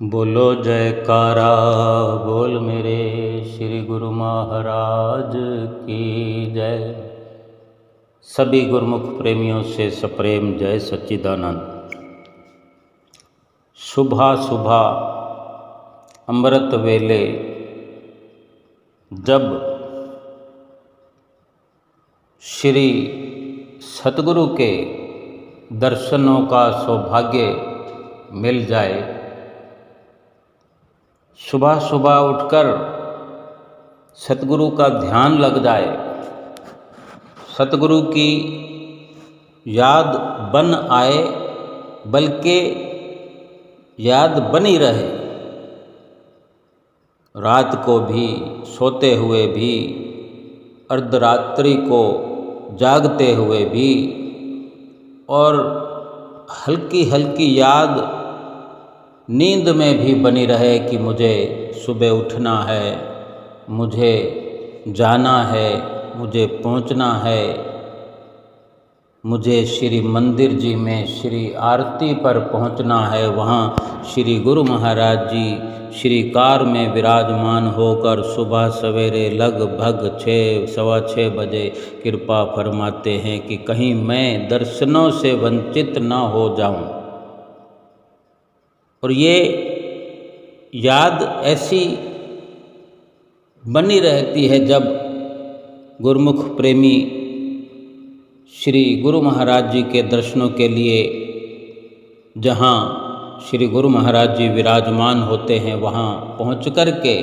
बोलो जयकारा बोल मेरे श्री गुरु महाराज की जय। सभी गुरुमुख प्रेमियों से सप्रेम जय सच्चिदानंद। सुबह सुबह अमृत वेले जब श्री सतगुरु के दर्शनों का सौभाग्य मिल जाए, सुबह सुबह उठकर सतगुरु का ध्यान लग जाए, सतगुरु की याद बन आए, बल्कि याद बनी रहे, रात को भी सोते हुए भी, अर्धरात्रि को जागते हुए भी, और हल्की हल्की याद नींद में भी बनी रहे कि मुझे सुबह उठना है, मुझे जाना है, मुझे पहुंचना है, मुझे श्री मंदिर जी में श्री आरती पर पहुंचना है। वहाँ श्री गुरु महाराज जी श्री कार में विराजमान होकर सुबह सवेरे लगभग 6-6:15 बजे कृपा फरमाते हैं कि कहीं मैं दर्शनों से वंचित न हो जाऊं। और ये याद ऐसी बनी रहती है जब गुरुमुख प्रेमी श्री गुरु महाराज जी के दर्शनों के लिए जहाँ श्री गुरु महाराज जी विराजमान होते हैं वहाँ पहुँच कर के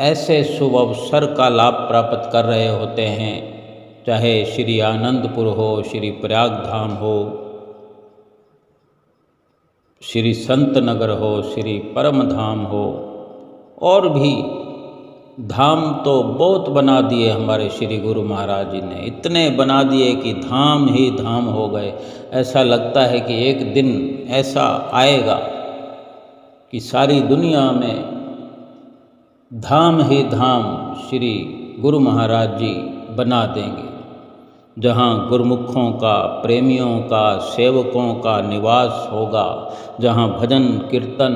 ऐसे शुभ अवसर का लाभ प्राप्त कर रहे होते हैं, चाहे श्री आनंदपुर हो, श्री प्रयाग धाम हो, श्री संत नगर हो, श्री परम धाम हो, और भी धाम तो बहुत बना दिए हमारे श्री गुरु महाराज जी ने, इतने बना दिए कि धाम ही धाम हो गए। ऐसा लगता है कि एक दिन ऐसा आएगा कि सारी दुनिया में धाम ही धाम श्री गुरु महाराज जी बना देंगे, जहाँ गुरुमुखों का, प्रेमियों का, सेवकों का निवास होगा, जहाँ भजन कीर्तन,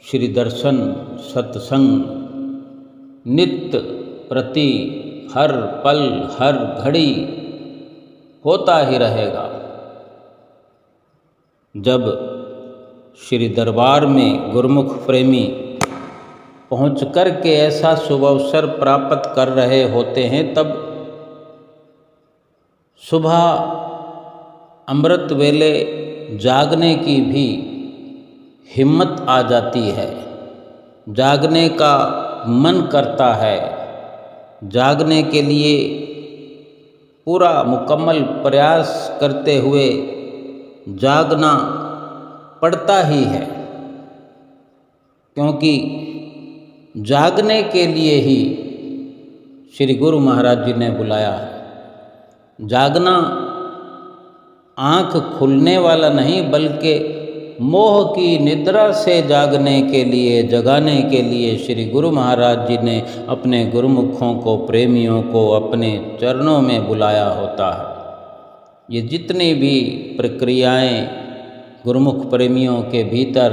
श्री दर्शन, सत्संग नित्य प्रति हर पल हर घड़ी होता ही रहेगा। जब श्री दरबार में गुरुमुख प्रेमी पहुँच कर के ऐसा शुभ अवसर प्राप्त कर रहे होते हैं, तब सुबह अमृत वेले जागने की भी हिम्मत आ जाती है, जागने का मन करता है, जागने के लिए पूरा मुकम्मल प्रयास करते हुए जागना पड़ता ही है, क्योंकि जागने के लिए ही श्री गुरु महाराज जी ने बुलाया है। जागना आँख खुलने वाला नहीं, बल्कि मोह की निद्रा से जागने के लिए, जगाने के लिए श्री गुरु महाराज जी ने अपने गुरुमुखों को, प्रेमियों को अपने चरणों में बुलाया होता है। ये जितनी भी प्रक्रियाएं गुरुमुख प्रेमियों के भीतर,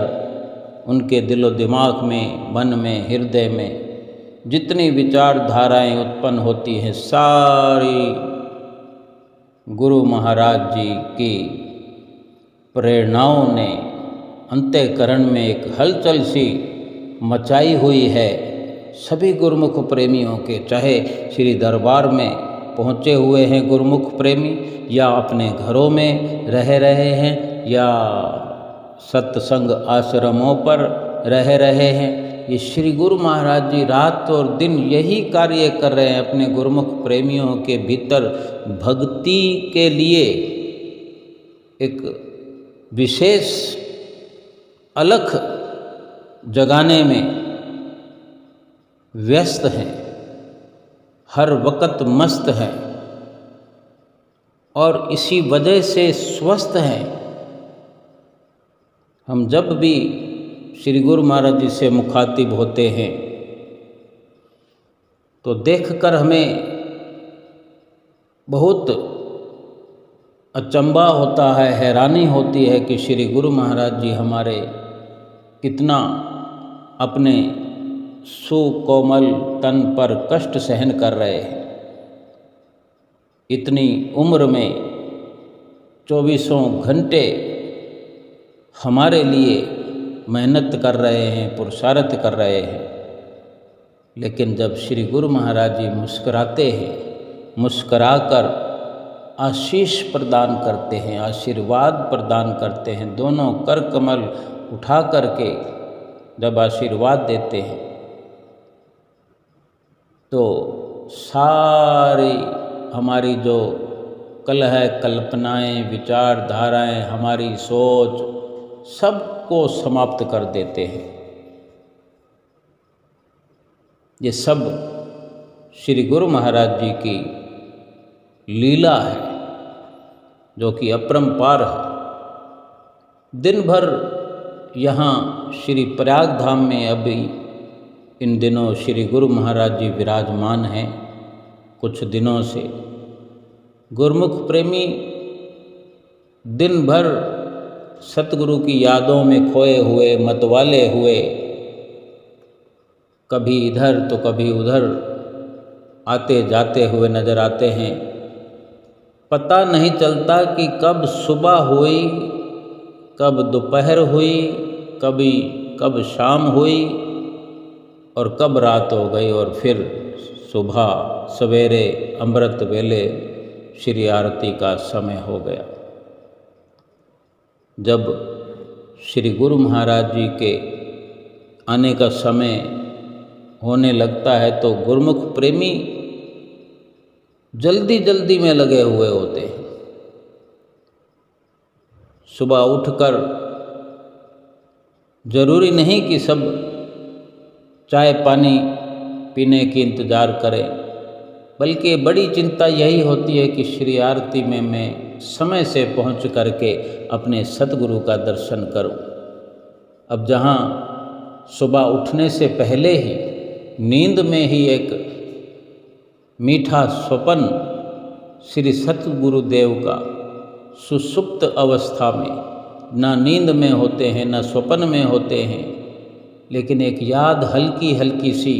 उनके दिलो दिमाग में, मन में, हृदय में जितनी विचारधाराएं उत्पन्न होती हैं, सारी गुरु महाराज जी की प्रेरणाओं ने अंतःकरण में एक हलचल सी मचाई हुई है। सभी गुरुमुख प्रेमियों के, चाहे श्री दरबार में पहुँचे हुए हैं गुरुमुख प्रेमी, या अपने घरों में रह रहे हैं, या सत्संग आश्रमों पर रह रहे हैं, ये श्री गुरु महाराज जी रात और दिन यही कार्य कर रहे हैं, अपने गुरुमुख प्रेमियों के भीतर भक्ति के लिए एक विशेष अलख जगाने में व्यस्त हैं, हर वक्त मस्त हैं, और इसी वजह से स्वस्थ हैं। हम जब भी श्री गुरु महाराज जी से मुखातिब होते हैं तो देखकर हमें बहुत अचंभा होता है, हैरानी होती है कि श्री गुरु महाराज जी हमारे कितना अपने सुकोमल तन पर कष्ट सहन कर रहे हैं। इतनी उम्र में 24 घंटे हमारे लिए मेहनत कर रहे हैं, पुरुषार्थ कर रहे हैं। लेकिन जब श्री गुरु महाराज जी मुस्कुराते हैं, मुस्कुराकर आशीष प्रदान करते हैं, आशीर्वाद प्रदान करते हैं, दोनों कर कमल उठा करके जब आशीर्वाद देते हैं तो सारी हमारी जो कलह कल्पनाएं, विचारधाराएं, हमारी सोच सबको समाप्त कर देते हैं। ये सब श्री गुरु महाराज जी की लीला है जो कि अपरंपार है। दिन भर यहाँ श्री प्रयाग धाम में अभी इन दिनों श्री गुरु महाराज जी विराजमान हैं। कुछ दिनों से गुरुमुख प्रेमी दिन भर सतगुरु की यादों में खोए हुए, मतवाले हुए, कभी इधर तो कभी उधर आते जाते हुए नज़र आते हैं। पता नहीं चलता कि कब सुबह हुई, कब दोपहर हुई, कब शाम हुई और कब रात हो गई और फिर सुबह सवेरे अमृत वेले श्री आरती का समय हो गया। जब श्री गुरु महाराज जी के आने का समय होने लगता है तो गुरुमुख प्रेमी जल्दी जल्दी में लगे हुए होते हैं। सुबह उठकर जरूरी नहीं कि सब चाय पानी पीने की इंतज़ार करें, बल्कि बड़ी चिंता यही होती है कि श्री आरती में मैं समय से पहुंच करके अपने सतगुरु का दर्शन करूं। अब जहां सुबह उठने से पहले ही नींद में ही एक मीठा स्वप्न श्री सतगुरुदेव का सुसुप्त अवस्था में, ना नींद में होते हैं ना स्वप्न में होते हैं, लेकिन एक याद हल्की हल्की सी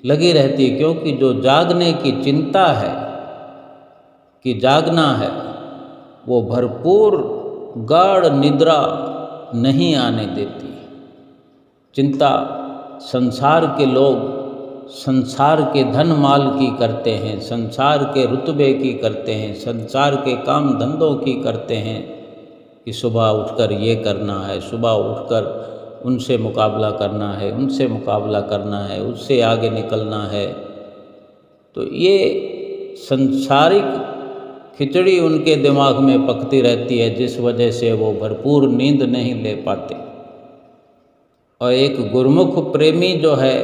लगी रहती है। क्योंकि जो जागने की चिंता है कि जागना है, वो भरपूर गाढ़ निद्रा नहीं आने देती। चिंता संसार के लोग संसार के धन माल की करते हैं, संसार के रुतबे की करते हैं, संसार के काम धंधों की करते हैं कि सुबह उठकर ये करना है, सुबह उठकर उनसे मुकाबला करना है, उनसे मुकाबला करना है, उससे आगे निकलना है। तो ये संसारिक खिचड़ी उनके दिमाग में पकती रहती है, जिस वजह से वो भरपूर नींद नहीं ले पाते। और एक गुरुमुख प्रेमी जो है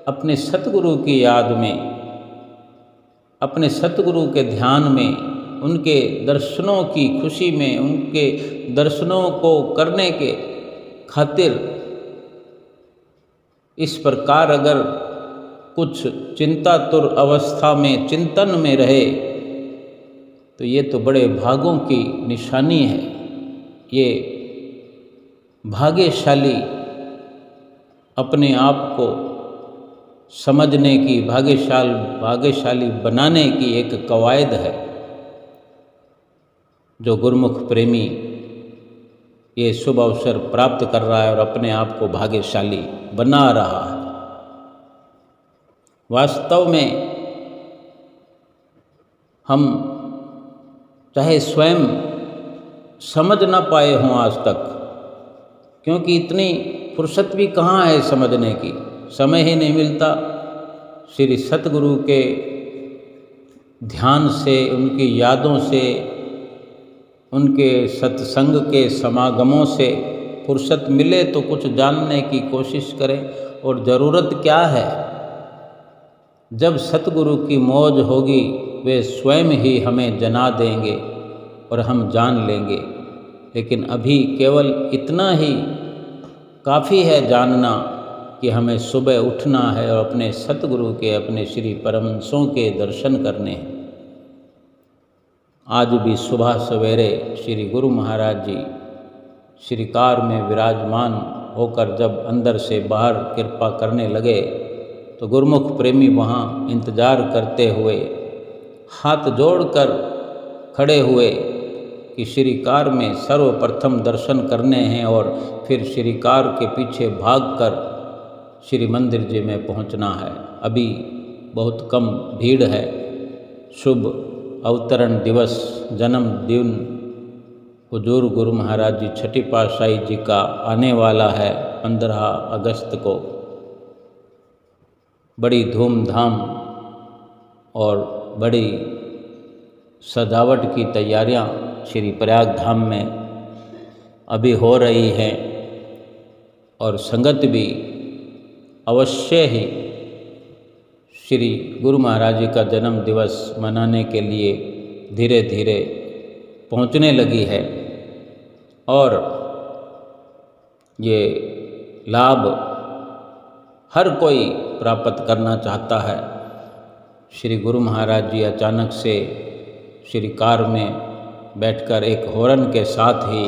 अपने सतगुरु की याद में, अपने सतगुरु के ध्यान में, उनके दर्शनों की खुशी में, उनके दर्शनों को करने के खातिर इस प्रकार अगर कुछ चिंतातुर अवस्था में, चिंतन में रहे तो ये तो बड़े भागों की निशानी है। ये भाग्यशाली अपने आप को समझने की, भाग्यशाली बनाने की एक कवायद है जो गुरुमुख प्रेमी ये शुभ अवसर प्राप्त कर रहा है और अपने आप को भाग्यशाली बना रहा है। वास्तव में हम चाहे स्वयं समझ ना पाए हों आज तक, क्योंकि इतनी फुर्सत भी कहाँ है समझने की, समय ही नहीं मिलता। श्री सतगुरु के ध्यान से, उनकी यादों से, उनके सत्संग के समागमों से फुर्सत मिले तो कुछ जानने की कोशिश करें। और ज़रूरत क्या है, जब सतगुरु की मौज होगी वे स्वयं ही हमें जना देंगे और हम जान लेंगे। लेकिन अभी केवल इतना ही काफ़ी है जानना कि हमें सुबह उठना है और अपने सतगुरु के, अपने श्री परमहंसों के दर्शन करने हैं। आज भी सुबह सवेरे श्री गुरु महाराज जी श्रीकार में विराजमान होकर जब अंदर से बाहर कृपा करने लगे तो गुरुमुख प्रेमी वहाँ इंतज़ार करते हुए हाथ जोड़कर खड़े हुए कि श्रीकार में सर्वप्रथम दर्शन करने हैं और फिर श्रीकार के पीछे भागकर श्री मंदिर जी में पहुंचना है। अभी बहुत कम भीड़ है। शुभ अवतरण दिवस जन्मदिन हुजूर गुरु महाराज जी छठी पातशाही जी का आने वाला है 15 अगस्त को। बड़ी धूमधाम और बड़ी सजावट की तैयारियां श्री प्रयाग धाम में अभी हो रही हैं और संगत भी अवश्य ही श्री गुरु महाराज जी का जन्म दिवस मनाने के लिए धीरे धीरे पहुंचने लगी है और ये लाभ हर कोई प्राप्त करना चाहता है। श्री गुरु महाराज जी अचानक से श्री कार में बैठकर एक हॉर्न के साथ ही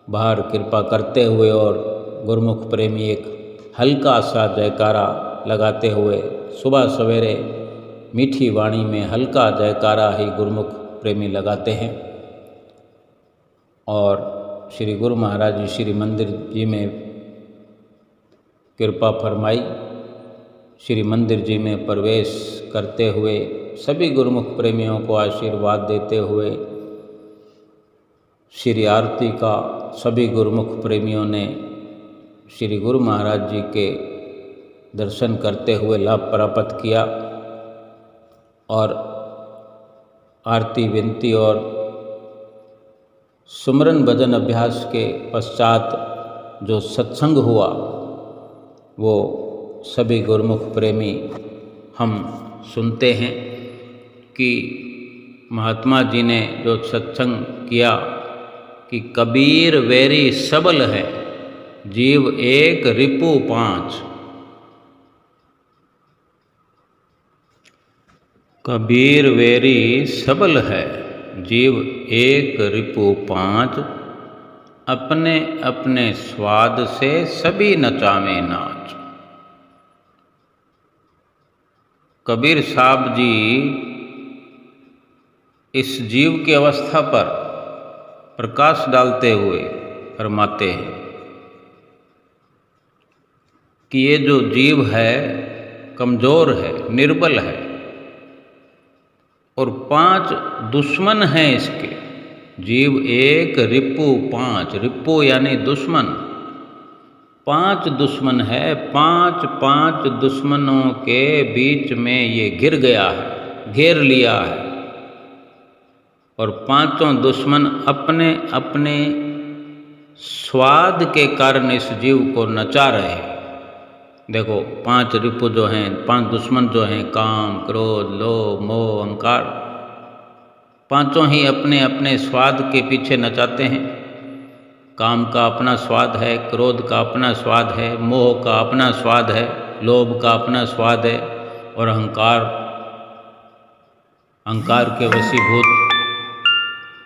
बाहर कृपा करते हुए और गुरुमुख प्रेमी एक हल्का सा जयकारा लगाते हुए सुबह सवेरे मीठी वाणी में हल्का जयकारा ही गुरुमुख प्रेमी लगाते हैं और श्री गुरु महाराज जी श्री मंदिर जी में कृपा फरमाई। श्री मंदिर जी में प्रवेश करते हुए सभी गुरुमुख प्रेमियों को आशीर्वाद देते हुए श्री आरती का सभी गुरुमुख प्रेमियों ने श्री गुरु महाराज जी के दर्शन करते हुए लाभ प्राप्त किया और आरती विनती और सुमरन भजन अभ्यास के पश्चात जो सत्संग हुआ वो सभी गुरुमुख प्रेमी हम सुनते हैं कि महात्मा जी ने जो सत्संग किया कि कबीर वेरी सबल है, जीव एक रिपु 5। कबीर वेरी सबल है, जीव एक रिपु 5। अपने अपने स्वाद से सभी नचावे नाच। कबीर साहब जी इस जीव की अवस्था पर प्रकाश डालते हुए फरमाते हैं कि ये जो जीव है कमज़ोर है, निर्बल है और 5 दुश्मन हैं इसके। जीव एक रिपु 5, रिपु यानी दुश्मन, 5 दुश्मन है। 5 दुश्मनों के बीच में ये घिर गया है, घेर लिया है और 5 दुश्मन अपने अपने स्वाद के कारण इस जीव को नचा रहे हैं। देखो 5 रिपु जो हैं, 5 दुश्मन जो हैं, काम, क्रोध, लोभ, मोह, अहंकार, 5 ही अपने अपने स्वाद के पीछे नचाते हैं। काम का अपना स्वाद है, क्रोध का अपना स्वाद है, मोह का अपना स्वाद है, लोभ का अपना स्वाद है और अहंकार के वशीभूत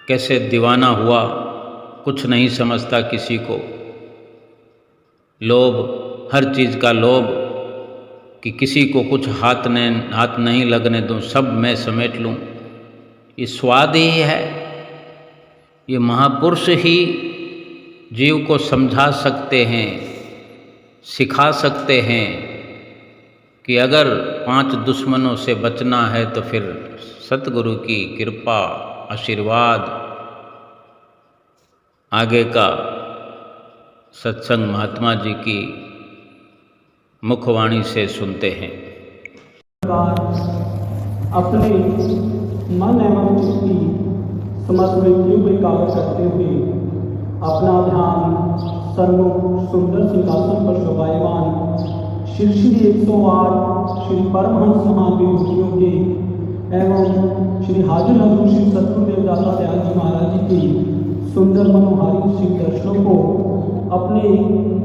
कैसे दीवाना हुआ, कुछ नहीं समझता किसी को। लोभ, हर चीज़ का लोभ कि किसी को कुछ हाथ नहीं लगने दूं, सब मैं समेट लूं। ये स्वाद ही है। ये महापुरुष ही जीव को समझा सकते हैं, सिखा सकते हैं कि अगर 5 दुश्मनों से बचना है तो फिर सतगुरु की कृपा, आशीर्वाद, आगे का सत्संग महात्मा जी की मुखवाणी से सुनते हैं। अपने मन एवं चित्त की समस्त वृत्तियों को एकाग्र करते हुए अपना ध्यान सर्वोच्च सुंदर सिंहासन पर शोभायमान श्री 108 श्री परमहंस महाविभूतियों के एवं श्री हाजिर हजूर श्री सतगुरुदेव दाता दयाल जी महाराज जी की सुंदर मनोहारी श्री दर्शनों को अपने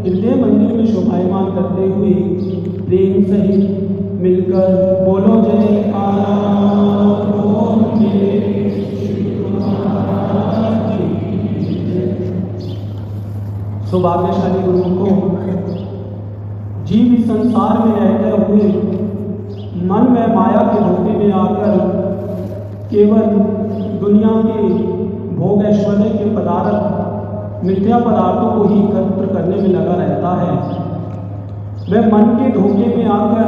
हृदय मंदिर में शोभायमान करते हुए प्रेम सहित मिलकर बोलो जय सौभाग्यशाली गुरुओं को जीव इस संसार में रहते हुए मन में माया के धोखे में आकर केवल दुनिया के भोग ऐश्वर्य के पदार्थ मिथ्या पदार्थों को ही एकत्र करने में लगा रहता है। वह मन के धोखे में आकर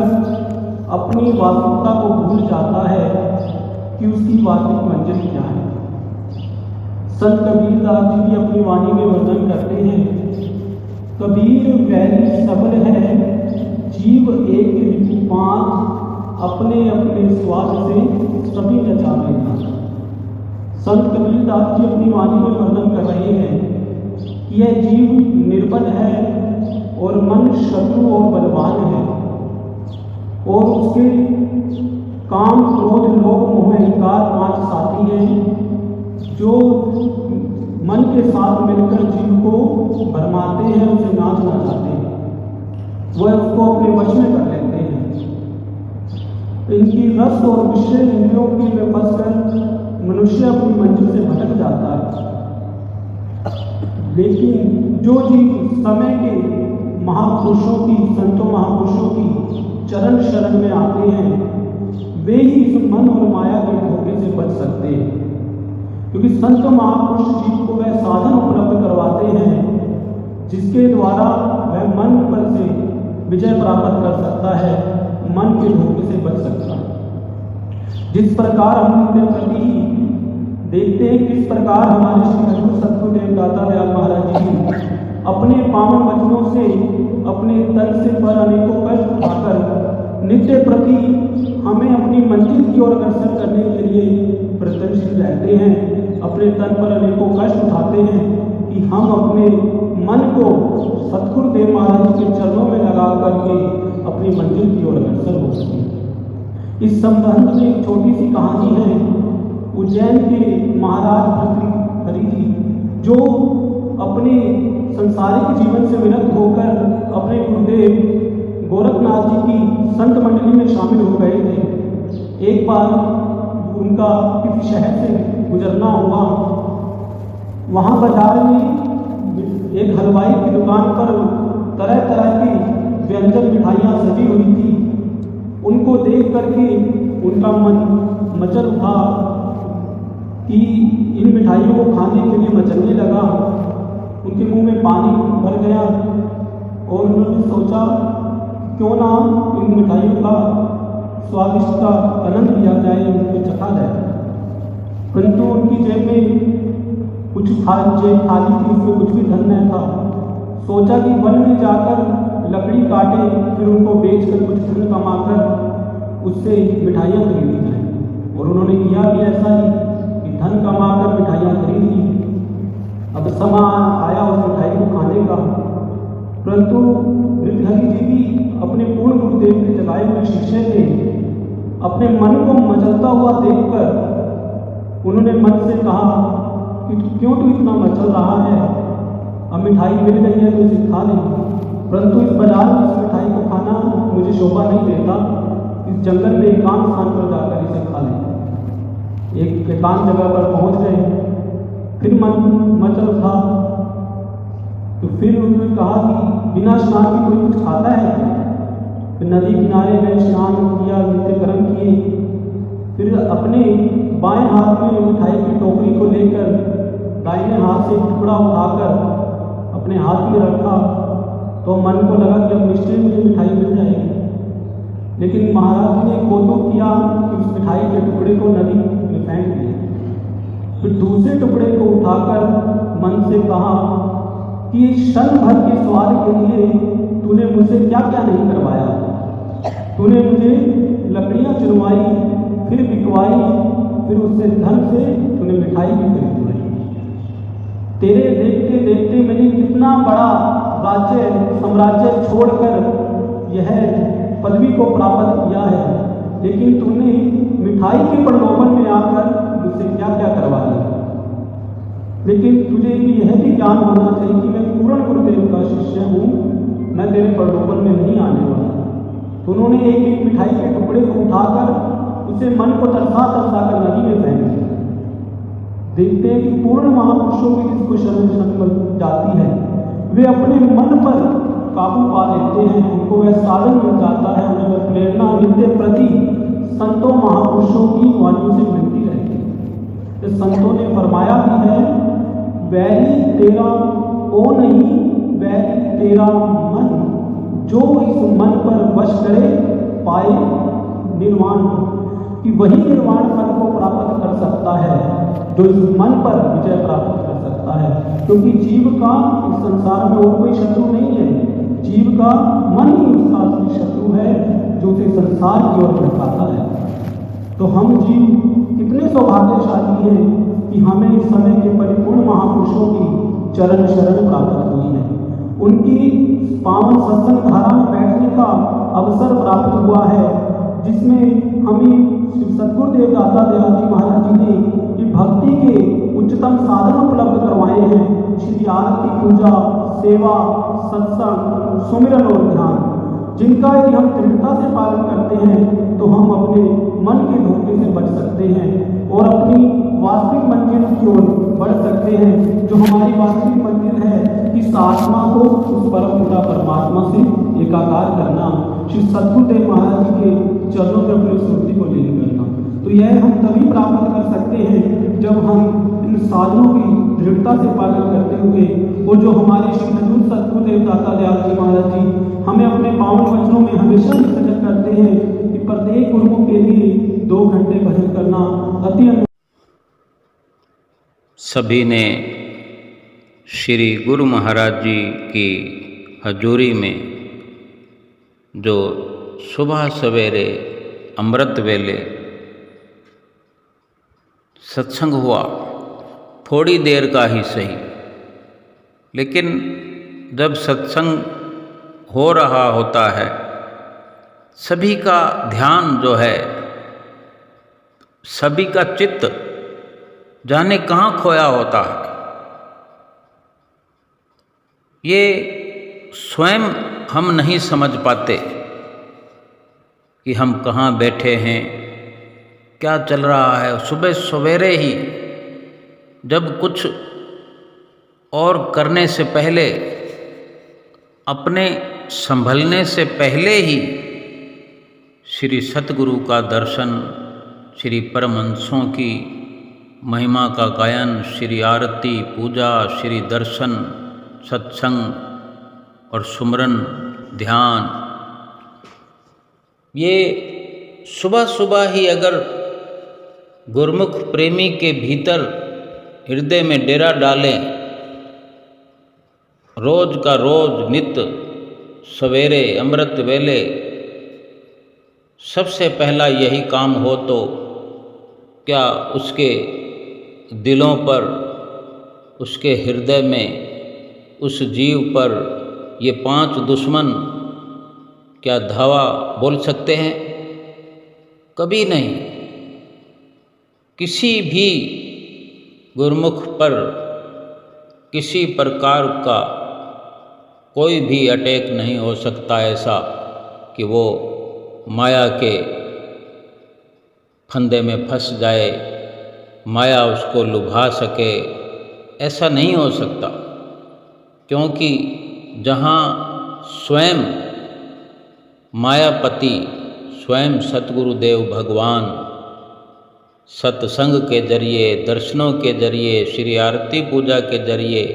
अपनी वास्तविकता को भूल जाता है कि उसकी वास्तविक मंजिल क्या है। संत कबीरदास जी भी अपनी वाणी में वर्णन करते हैं, कबीर वैरी सबल है जीव एक रिपुपात, अपने अपने स्वाद से सभी नचावेगा। संत कबीरदास जी अपनी वाणी में वर्णन कर रहे हैं कि यह जीव निर्बल है और मन शत्रु और बलवान है और उसके काम क्रोध लोभ मोह अहंकार 5 साथी हैं जो मन के साथ मिलकर जीव को भरमाते हैं, उसे नाच नचाते हैं, वह उसको अपने वश में कर लेते हैं। इनकी रस और विषय इंद्रियों की में फंसकर मनुष्य अपनी मंजिल से भटक जाता है। लेकिन जो जीव समय के महापुरुषों की, संतों महापुरुषों की चरण शरण में आते हैं, वे ही इस मन और माया के धोखे से बच सकते हैं, क्योंकि संत महापुरुष जीव को वह साधन उपलब्ध करवाते हैं जिसके द्वारा वह मन पर से विजय प्राप्त कर सकता है, मन के धोखे से बच सकता है। जिस प्रकार हम अपने प्रति देखते हैं किस प्रकार हमारे श्री हजूर सतगुरुदेव दाता दयाल महाराज जी अपने पावन वचनों से अपने तन से पर अनेकों कष्ट उठाकर नित्य प्रति हमें अपनी मंजिल की ओर अग्रसर करने के लिए प्रयत्नशील रहते हैं, अपने तन पर अनेकों कष्ट उठाते हैं कि हम अपने मन को सतगुरुदेव महाराज के चरणों में लगा करके अपनी मंजिल की ओर अग्रसर हो सके। इस संबंध में एक छोटी सी कहानी है। उज्जैन के महाराज भर्तृहरि जी जो अपने संसारिक जीवन से विरक्त होकर अपने गुरुदेव गोरखनाथ जी की संत मंडली में शामिल हो गए थे। एक बार उनका किसी शहर से गुजरना हुआ, वहाँ बाजार में एक हलवाई की दुकान पर तरह तरह की व्यंजन मिठाइयाँ सजी हुई थी। उनको देख करके उनका मन मचल उठा कि इन मिठाइयों को खाने के लिए मचलने लगा। उनके मुंह में पानी भर गया और उन्होंने सोचा क्यों ना इन मिठाइयों का स्वादिष्ट का आनंद लिया जाए, उनको चखा जाए। परंतु उनकी जेब में कुछ थाली थी, उसमें कुछ भी धन नहीं था। सोचा कि वन में जाकर लकड़ी काटे, फिर उनको बेचकर कुछ धन कमाकर उससे मिठाइयाँ खरीदी जाए। और उन्होंने किया भी ऐसा ही कि धन कमाकर मिठाइयाँ खरीद ली। अब समय आया उस मिठाई को खाने का, परंतु भर्तृहरि जी भी अपने पूर्ण गुरुदेव के जगाए हुए शिष्य थे। अपने मन को मचलता हुआ देखकर उन्होंने मन से कहा कि क्यों तू इतना मचल रहा है, अब मिठाई मिल गई है तो इसे खा ले, परंतु इस बाजार में इस मिठाई को खाना मुझे शोभा नहीं देता। इस जंगल में एकांत स्थान पर जाकर इसे खा ले। एक एकांत जगह पर पहुंच गए, फिर मन मचल था तो फिर उन्होंने कहा कि बिना स्नान के कोई कुछ खाता है। फिर नदी किनारे गए, स्नान किया, नित्य कर्म किए। फिर अपने बाएं हाथ में मिठाई की टोकरी को लेकर दाहिने हाथ से टुकड़ा उठाकर अपने हाथ में रखा तो मन को लगा कि अब निश्चय मुझे मिठाई मिल जाएगी। लेकिन महाराज ने कौतुक किया कि उस मिठाई के टुकड़े को नदी में फेंक दिया। फिर दूसरे टुकड़े को उठाकर मन से कहा कि क्षण भर के स्वाद के लिए तूने मुझसे क्या क्या नहीं करवाया। तूने मुझे लकड़ियाँ चुनवाई, फिर बिकवाई, फिर उससे धन से तूने मिठाई भी खरीदवाई। तेरे देखते देखते मैंने कितना बड़ा राज्य साम्राज्य छोड़कर यह पदवी को प्राप्त किया है, लेकिन तूने मिठाई के प्रलोभन में आकर मुझसे क्या क्या करवा दिया। लेकिन तुझे यह भी ज्ञान होना चाहिए कि मैं पूर्ण गुरुदेव का शिष्य हूँ, मैं तेरे प्रलोभन में नहीं आने वाला। तो उन्होंने एक एक मिठाई के टुकड़े को उठाकर उसे मन को तरसा तरसा कर नदी में फेंक दिया। देखते हैं कि पूर्ण महापुरुषों की जिसको शरण जाती है वे अपने मन पर काबू पा लेते हैं, उनको वह साधन मिल जाता है, उन्हें वह प्रेरणा नित्य प्रति संतों महापुरुषों की वाणियों से मिलती रहती है। तो संतों ने फरमाया भी है, वैरी तेरा ओ नहीं वैरी तेरा मन, जो इस मन पर वश करे पाए निर्वाण को, कि वही निर्वाण पद को प्राप्त कर सकता है जो इस मन पर विजय प्राप्त कर सकता है। क्योंकि जीव का इस संसार में और कोई शत्रु नहीं है, जीव का मन ही उसका असली शत्रु है जो उसे संसार की ओर भटकाता है। तो हम जीव कितने सौभाग्यशाली हैं कि हमें इस समय के परिपूर्ण महापुरुषों की चरण शरण प्राप्त हुई है, उनकी पावन सत्संग धारा में बैठने का अवसर प्राप्त हुआ है, जिसमें हमें श्री सद्गुरुदेव दाता दयाल जी महाराज जी ने ये भक्ति के उच्चतम साधन उपलब्ध करवाए हैं। श्री आरती, पूजा, सेवा, सत्संग, सुमिरन और ध्यान, जिनका यदि हम दृढ़ता से पालन करते हैं तो हम अपने मन के धोखे से बच सकते हैं और अपनी वास्तविक मंजिल की ओर बढ़ सकते हैं। जो हमारी वास्तविक मंजिल है, इस आत्मा को उस परम पिता परमात्मा से एकाकार करना, श्री सद्गुरुदेव महाराज जी के चरणों में अपनी स्मृति को लीन करना। तो यह हम तभी प्राप्त कर सकते हैं जब हम इन साधनों की दृढ़ता से पालन करते हुए, और जो हमारे श्री हजूर सद्गुरुदेव दाता दयाल जी महाराज जी हमें अपने पावन वचनों में हमेशा सजग करते हैं कि प्रत्येक गुरुमुख के लिए 2 घंटे भजन करना अति। सभी ने श्री गुरु महाराज जी की हजूरी में जो सुबह सवेरे अमृत वेले सत्संग हुआ, थोड़ी देर का ही सही, लेकिन जब सत्संग हो रहा होता है, सभी का ध्यान जो है, सभी का चित्त जाने कहाँ खोया होता है। ये स्वयं हम नहीं समझ पाते कि हम कहाँ बैठे हैं, क्या चल रहा है। सुबह सवेरे ही जब कुछ और करने से पहले, अपने संभलने से पहले ही श्री सतगुरु का दर्शन, श्री परमहंसों की महिमा का गायन, श्री आरती, पूजा, श्री दर्शन, सत्संग और सुमरन, ध्यान, ये सुबह सुबह ही अगर गुरुमुख प्रेमी के भीतर हृदय में डेरा डालें, रोज का रोज नित्य सवेरे अमृत वेले सबसे पहला यही काम हो, तो क्या उसके दिलों पर, उसके हृदय में, उस जीव पर ये 5 दुश्मन क्या धावा बोल सकते हैं? कभी नहीं। किसी भी गुरुमुख पर किसी प्रकार का कोई भी अटैक नहीं हो सकता ऐसा कि वो माया के फंदे में फंस जाए, माया उसको लुभा सके, ऐसा नहीं हो सकता। क्योंकि जहाँ स्वयं मायापति, स्वयं सतगुरुदेव भगवान सत्संग के जरिए, दर्शनों के जरिए, श्री आरती पूजा के जरिए,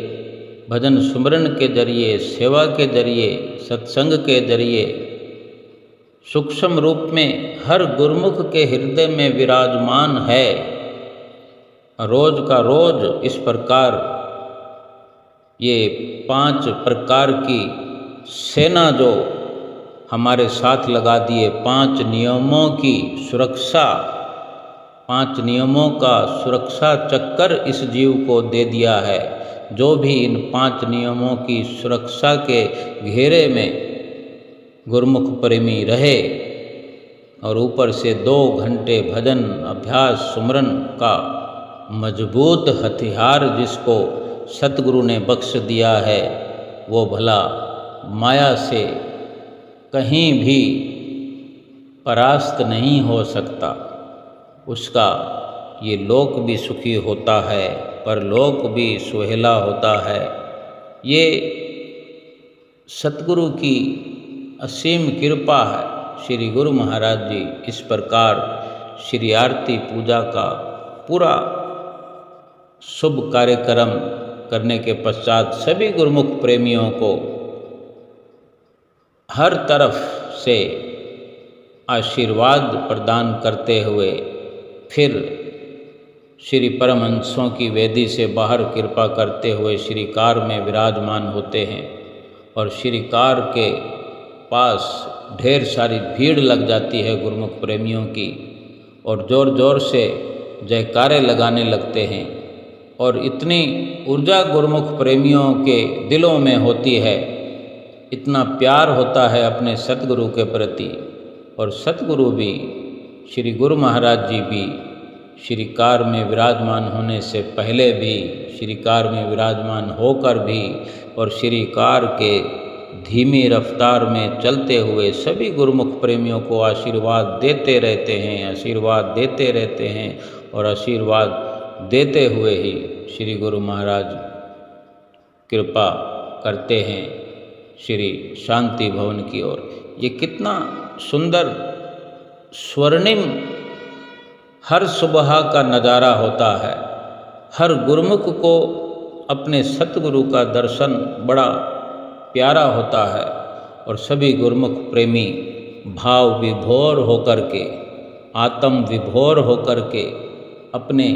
भजन सुमरन के जरिए, सेवा के जरिए, सत्संग के जरिए सूक्ष्म रूप में हर गुरुमुख के हृदय में विराजमान है। रोज का रोज इस प्रकार ये 5 प्रकार की सेना जो हमारे साथ लगा दिए, 5 नियमों की सुरक्षा, 5 नियमों का सुरक्षा चक्कर इस जीव को दे दिया है। जो भी इन 5 नियमों की सुरक्षा के घेरे में गुरुमुख प्रेमी रहे और ऊपर से 2 घंटे भजन, अभ्यास, सुमरन का मजबूत हथियार जिसको सतगुरु ने बख्श दिया है, वो भला माया से कहीं भी परास्त नहीं हो सकता। उसका ये लोक भी सुखी होता है, परलोक भी सुहेला होता है। ये सतगुरु की असीम कृपा है। श्री गुरु महाराज जी इस प्रकार श्री आरती पूजा का पूरा शुभ कार्यक्रम करने के पश्चात सभी गुरुमुख प्रेमियों को हर तरफ से आशीर्वाद प्रदान करते हुए फिर श्री परमहंसों की वेदी से बाहर कृपा करते हुए श्री कार में विराजमान होते हैं और श्री कार के पास ढेर सारी भीड़ लग जाती है गुरुमुख प्रेमियों की और ज़ोर ज़ोर से जयकारे लगाने लगते हैं और इतनी ऊर्जा गुरुमुख प्रेमियों के दिलों में होती है, इतना प्यार होता है अपने सतगुरु के प्रति। और सतगुरु भी श्री गुरु महाराज जी भी श्री कार में विराजमान होने से पहले भी, श्री कार में विराजमान होकर भी और श्री कार के धीमी रफ्तार में चलते हुए सभी गुरुमुख प्रेमियों को आशीर्वाद देते रहते हैं, आशीर्वाद देते रहते हैं और आशीर्वाद देते हुए ही श्री गुरु महाराज कृपा करते हैं श्री शांति भवन की ओर। ये कितना सुंदर स्वर्णिम हर सुबह का नज़ारा होता है। हर गुरुमुख को अपने सतगुरु का दर्शन बड़ा प्यारा होता है और सभी गुरुमुख प्रेमी भाव विभोर होकर के, आत्म विभोर होकर के अपने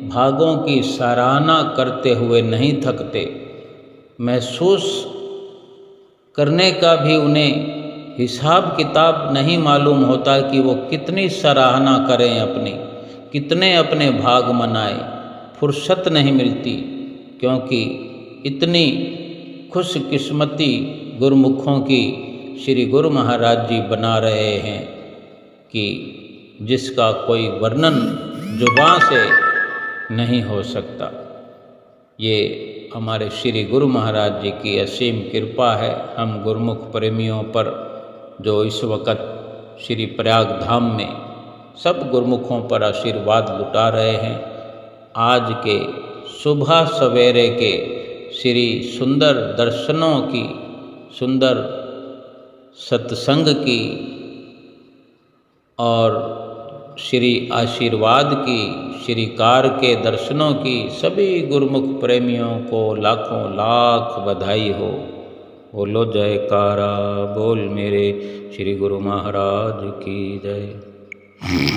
भागों की सराहना करते हुए नहीं थकते। महसूस करने का भी उन्हें हिसाब किताब नहीं मालूम होता कि वो कितनी सराहना करें अपनी, कितने अपने भाग मनाएं। फुर्सत नहीं मिलती क्योंकि इतनी खुशकिस्मती गुरुमुखों की श्री गुरु महाराज जी बना रहे हैं कि जिसका कोई वर्णन जुबां से नहीं हो सकता। ये हमारे श्री गुरु महाराज जी की असीम कृपा है हम गुरुमुख प्रेमियों पर, जो इस वक़्त श्री प्रयाग धाम में सब गुरुमुखों पर आशीर्वाद लुटा रहे हैं। आज के सुबह सवेरे के श्री सुंदर दर्शनों की, सुंदर सत्संग की और श्री आशीर्वाद की, श्री कार के दर्शनों की सभी गुरुमुख प्रेमियों को लाखों लाख बधाई हो। बोलो जयकारा बोल मेरे श्री गुरु महाराज की जय।